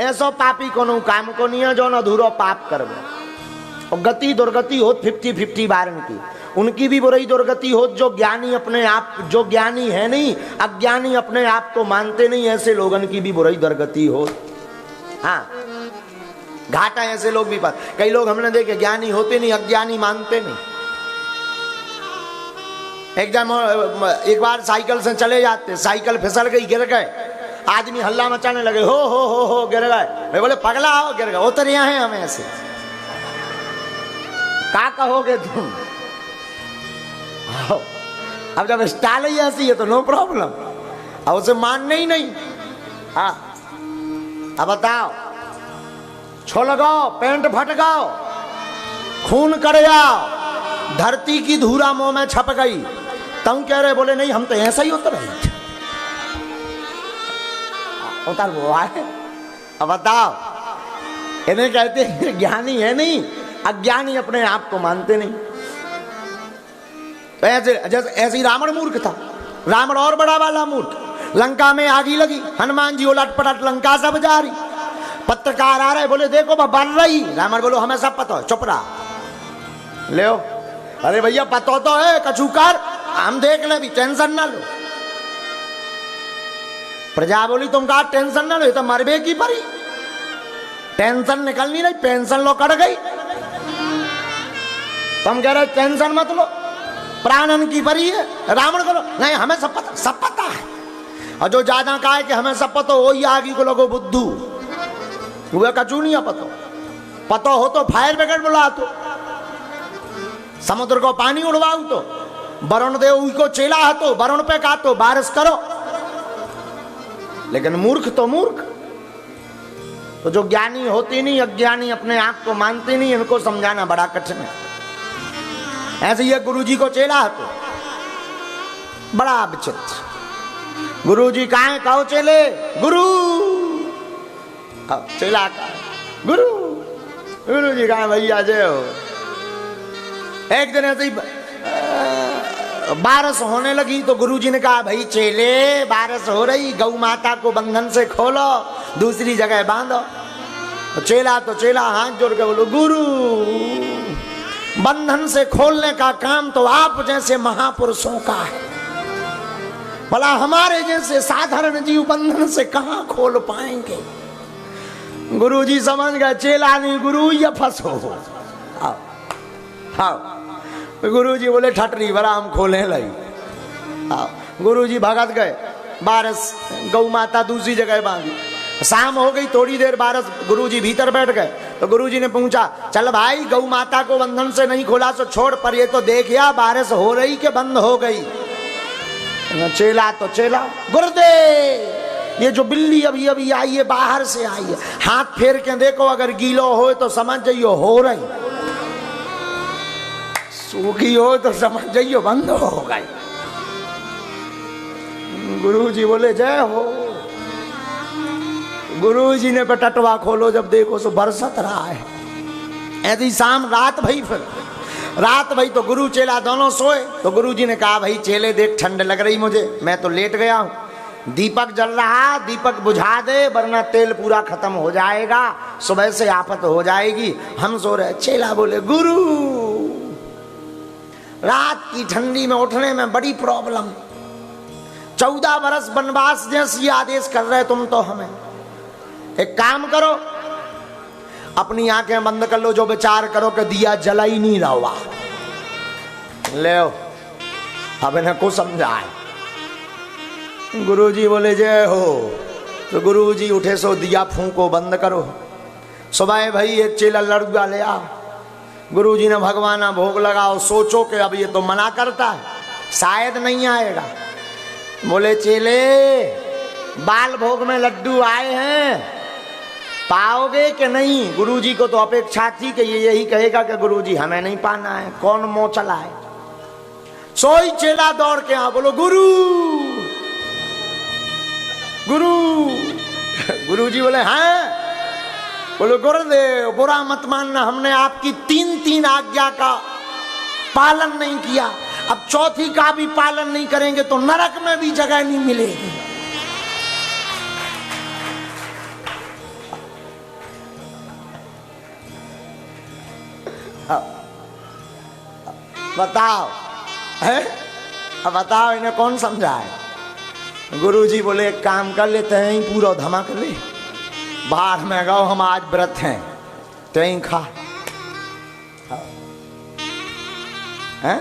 ऐसो पापी कोनो काम को नहीं है जो न अधूरो पाप करवे। और गति दुर्गति हो 50-50 बारन की, उनकी भी बुरी दुर्गति हो जो ज्ञानी अपने आप, जो ज्ञानी है नहीं, अज्ञानी अपने आप को मानते नहीं, ऐसे लोगन की भी बुरी दुर्गति हो। हाँ, घाटा ऐसे लोग भी पास। कई लोग हमने देखे ज्ञानी होते नहीं, अज्ञानी मानते नहीं। एक बार साइकिल से चले जाते, साइकिल फिसल गई, गिर गए, आदमी हल्ला मचाने लगे, हो गिर गए। मैं बोले पगला हो, गिर गए, उतर यहाँ हैं हमें ऐसे, क्या कहोगे तुम? अब जब स्टाइल ही ऐसी है तो नो प्रॉब्लम, अब उसे मानने ही नहीं। हाँ, अब बताओ, छोल गाओ, पैंट फट गाओ, खून कर जाओ, धरती की धूरा मुंह में छप गई, तुम कह रहे, बोले नहीं हम तो ऐसा ही उतर रहे। उतर वो है। अब बताओ, इन्हें कहते हैं ज्ञानी है नहीं, अज्ञानी अपने आप को मानते नहीं। तो ऐसे ही रावण मूर्ख था, रावण और बड़ा वाला मूर्ख। लंका में आगी लगी, हनुमान जी उलट पलट लंका सब जा रही, पत्रकार आ रहे, बोले देखो बा बन रही। रावण बोलो हमें सब पता है, चुप रहा। ले अरे भैया पता तो है, कछुकार हम देख ले, भी टेंशन ना लो। प्रजा बोली तुम कहा टेंशन ना लो, ये तो मरबे की परी, टेंशन निकल नहीं रही, पेंशन लो कट गई। तुम कह रहे टेंशन मत लो, प्राणन की परी है। रावण को नहीं हमें सब पता है। और जो ज्यादा कहा है कि हमें सब पता, वही आगे को लगो बुद्धू, वह कचू नहीं पता हो तो फायर ब्रिगेड बुला, तो समुद्र को पानी उड़वाऊ, तो वरुण देव को चेला है तो वरुण पे का तो बारिश करो। लेकिन मूर्ख तो मूर्ख, तो जो ज्ञानी होते नहीं, अज्ञानी अपने आप को मानते नहीं, इनको समझाना बड़ा कठिन है। ऐसे ही गुरुजी को चेला है तो बड़ा विचित्र। गुरुजी कहाँ कहो चेले, गुरु चेला का गुरु, गुरुजी कहाँ भैया जय हो। एक दिन ऐसे ही बारिश होने लगी तो गुरुजी ने कहा भाई चेले बारिश हो रही, गौ माता को बंधन से खोलो, दूसरी जगह बांधो। तो चेला हाथ जोड़ के बोलो गुरु, बंधन से खोलने का काम तो आप जैसे महापुरुषों का है, भला हमारे जैसे साधारण जीव बंधन से कहां खोल पाएंगे। गुरुजी समझ गए चेला नहीं गुरु, या फंसो। हाँ, गुरुजी बोले ठटरी बड़ा हम खोले लई। गुरुजी भगत गए, बारिश गौ माता दूसरी जगह बांधी। शाम हो गई, थोड़ी देर बारिश, गुरुजी भीतर बैठ गए। तो गुरुजी ने पूछा चल भाई गौ माता को बंधन से नहीं खोला तो छोड़, पर ये तो देखिया बारिश हो रही कि बंद हो गई। चेला तो चेला, गुरुदेव ये जो बिल्ली अभी अभी आई है, बाहर से आई है, हाथ फेर के देखो, अगर गीलो हो तो समझ जाइयो हो रही, सूखी हो तो समझ जाइयो बंद हो गई। गुरुजी बोले जय हो। गुरुजी ने पटटवा खोलो, जब देखो सो बरसत रहा है। ऐसी शाम रात भई, फिर रात भई तो गुरु चेला दोनों सोए। तो गुरुजी ने कहा भाई चेले देख ठंड लग रही मुझे, मैं तो लेट गया हूं, दीपक जल रहा, दीपक बुझा दे वरना तेल पूरा खत्म हो जाएगा, सुबह से आफत हो जाएगी, हम सो रहे। चेला बोले गुरु रात की ठंडी में उठने में बड़ी प्रॉब्लम, 14 बरस वनवास जैसी आदेश कर रहे तुम तो हमें। एक काम करो, अपनी आंखें बंद कर लो, जो विचार करो कि दिया जला ही नहीं रहा। ले अब इन्हें को समझाए। गुरुजी बोले जय हो। तो गुरुजी उठे सो दिया फूंको बंद करो। सुबह भाई एक चेला लड़ुआ ले आओ, गुरुजी ने भगवाना भोग लगाओ। सोचो कि अब ये तो मना करता है, शायद नहीं आएगा। बोले चेले बाल भोग में लड्डू आए हैं, पाओगे कि नहीं? गुरुजी को तो अपेक्षा थी कि ये यही कहेगा कि गुरुजी हमें नहीं पाना है, कौन मोह चला है। सोई चेला दौड़ के आ बोलो गुरु गुरु। गुरुजी बोले हाँ। बोलो गुरुदेव बुरा मत मानना, हमने आपकी 3 आज्ञा का पालन नहीं किया, अब चौथी का भी पालन नहीं करेंगे तो नरक में भी जगह नहीं मिलेगी। बताओ है, अब बताओ इन्हें कौन समझाए। गुरुजी बोले एक काम कर लेते हैं, पूरा धमा कर ले, बाहर में गो हम आज व्रत हैं तो ही खा है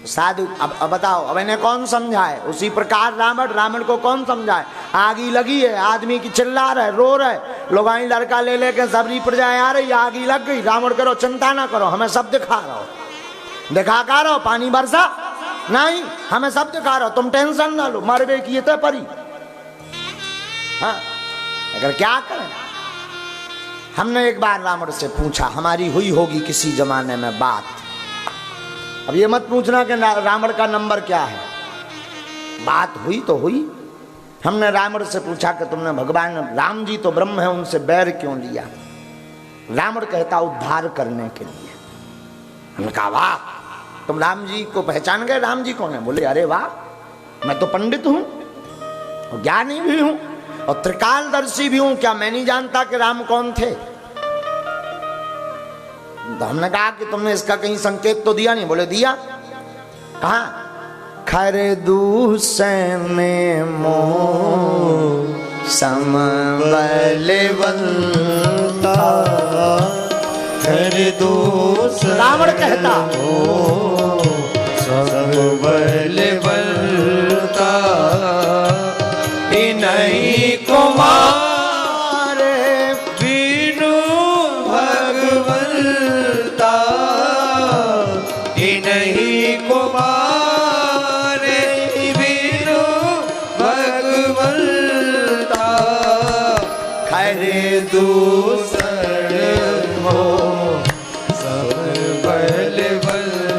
साधु। अब बताओ अब इन्हें कौन समझाए। उसी प्रकार रावण को कौन समझाए। आगी लगी है, आदमी की चिल्ला रहे, रो रहे, लोग आई लड़का ले लेके सबरी प्रजाएं आ रही, आगी लग गई। रावण करो चिंता ना करो, हमें सब दिखा रहो, दिखा कर रहो, पानी बरसा नहीं, हमें सब दिखा रहो, तुम टेंशन ना लो, मरबे किए थे परी। हाँ अगर क्या करें। हमने एक बार रावण से पूछा, हमारी हुई होगी किसी जमाने में बात, अब ये मत पूछना कि रावण का नंबर क्या है, बात हुई तो हुई। हमने रावण से पूछा कि तुमने भगवान राम जी तो ब्रह्म है, उनसे बैर क्यों लिया। रावण कहता उद्धार करने के लिए। हमने कहा वाह, तुम राम जी को पहचान गए, राम जी कौन है। बोले अरे वाह, मैं तो पंडित हूं और ज्ञानी भी हूं और त्रिकालदर्शी भी हूं, क्या मैं नहीं जानता कि राम कौन थे। तो हमने कहा कि तुमने इसका कहीं संकेत तो दिया नहीं। बोले दिया, कहा खरदू सैने मो समबलवंता, रावण कहता समबलवंता, इन्हीं को मारे बिनु भगवंता, इन्हीं को मारे बिनु भगवंता, खरे दूसर हो सब बलवंता,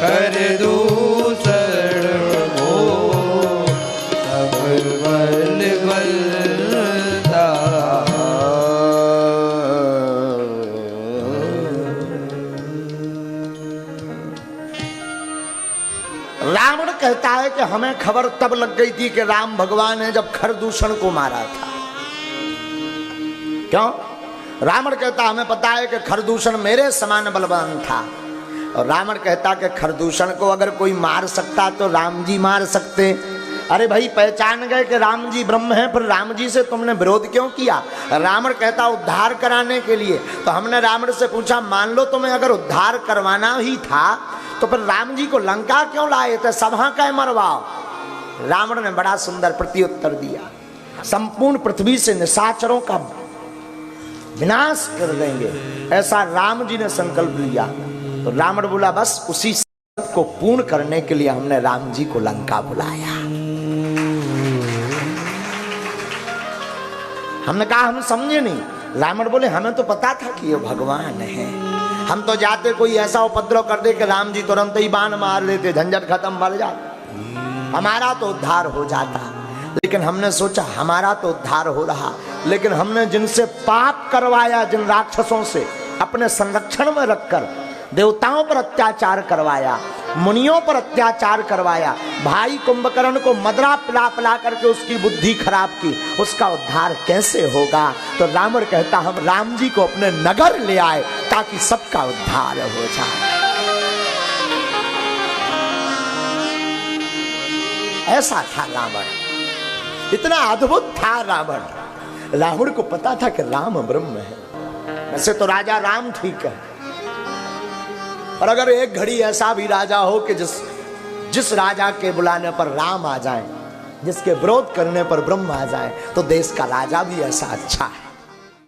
खरे दूसर हो सब बलवंता। रावण कहता है कि हमें खबर तब लग गई थी कि राम भगवान है जब खरदूषण को मारा था। क्यों? रावण कहता हमें पता है कि खरदूषण मेरे समान बलवान था। और रावण कहता कि खरदूषण को अगर कोई मार सकता तो राम जी मार सकते। अरे भाई पहचान गए कि राम जी ब्रह्म हैं, फिर राम जी से तुमने विरोध क्यों किया। रावण कहता उद्धार कराने के लिए। तो हमने रावण से पूछा मान लो तुम्हें अगर उद्धार करवाना ही था तो फिर राम जी को लंका क्यों लाए थे, सभा का मरवाओ। रावण ने बड़ा सुंदर प्रत्युत्तर दिया, संपूर्ण पृथ्वी से निशाचरों का विनाश कर देंगे, ऐसा राम जी ने संकल्प लिया। तो रावण बोला बस उसी संकल्प को पूर्ण करने के लिए हमने राम जी को लंका बुलाया। हमने कहा हम समझे नहीं। रावण बोले हमें तो पता था कि ये भगवान है, हम तो जाते कोई ऐसा उपद्रव कर दे कि राम जी तुरंत ही बाण मार लेते, झंझट खत्म, मर जाता, हमारा तो उद्धार हो जाता। लेकिन हमने सोचा हमारा तो उद्धार हो रहा, लेकिन हमने जिनसे पाप करवाया, जिन राक्षसों से अपने संरक्षण में रखकर देवताओं पर अत्याचार करवाया, मुनियों पर अत्याचार करवाया, भाई कुंभकर्ण को मदरा पिला पिला करके उसकी बुद्धि खराब की, उसका उद्धार कैसे होगा। तो रावण कहता हम राम जी को अपने नगर ले आए ताकि सबका उद्धार हो जाए। ऐसा था रावण, इतना अद्भुत था रावण। रावण को पता था कि राम ब्रह्म है। वैसे तो राजा राम ठीक है, और अगर एक घड़ी ऐसा भी राजा हो कि जिस राजा के बुलाने पर राम आ जाए, जिसके विरोध करने पर ब्रह्म आ जाए, तो देश का राजा भी ऐसा अच्छा है।